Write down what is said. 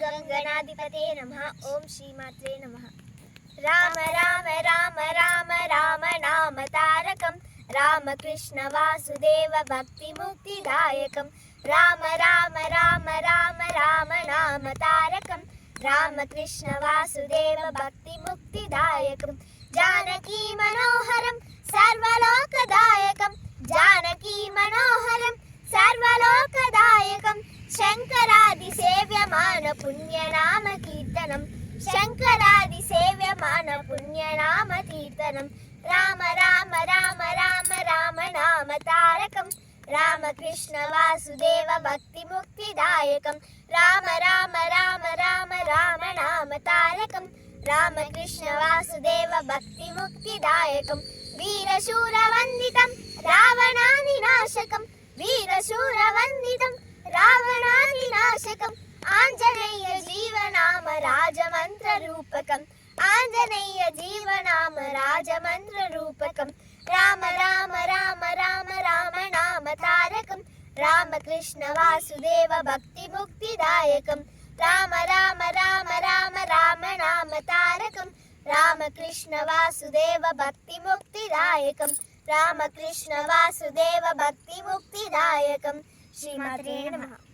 गंगनाधिपते नमः। ओम श्रीमात्रे नमः। राम राम राम राम राम नाम तारकं रामकृष्ण वासुदेव भक्ति मुक्तिदायकं राम राम राम राम राम नाम तारकं रामकृष्ण वासुदेव भक्ति मुक्तिदायकं जानकी मनोहरं सर्वलोकदायकं जानकी मनोहरं सर्वलोकदायकं शङ्करादिसेव्यमान पुण्यनाम कीर्तनं शङ्करादिसेव्यमान पुण्यनाम कीर्तनं राम राम राम राम राम नाम तारकं रामकृष्ण वासुदेव भक्ति मुक्तिदायकं राम राम राम राम राम नाम तारकं रामकृष्ण वासुदेव भक्ति मुक्तिदायकं वीरशूरवन्दितं रावणादिनाशकं वीरशूरवन्दितं रावणादिनाशकं आञ्जनेय जीवनाम राजमन्त्ररूपकम् आञ्जनेय जीवनाम राजमन्त्ररूपकं राम राम राम राम राम नाम तारकं रामकृष्ण वासुदेव भक्ति मुक्तिदायकं राम राम राम राम राम नाम तारकं रामकृष्ण वासुदेव भक्ति मुक्तिदायकं रामकृष्ण वासुदेव भक्ति मुक्तिदायकं श्रीमात्रे नमः।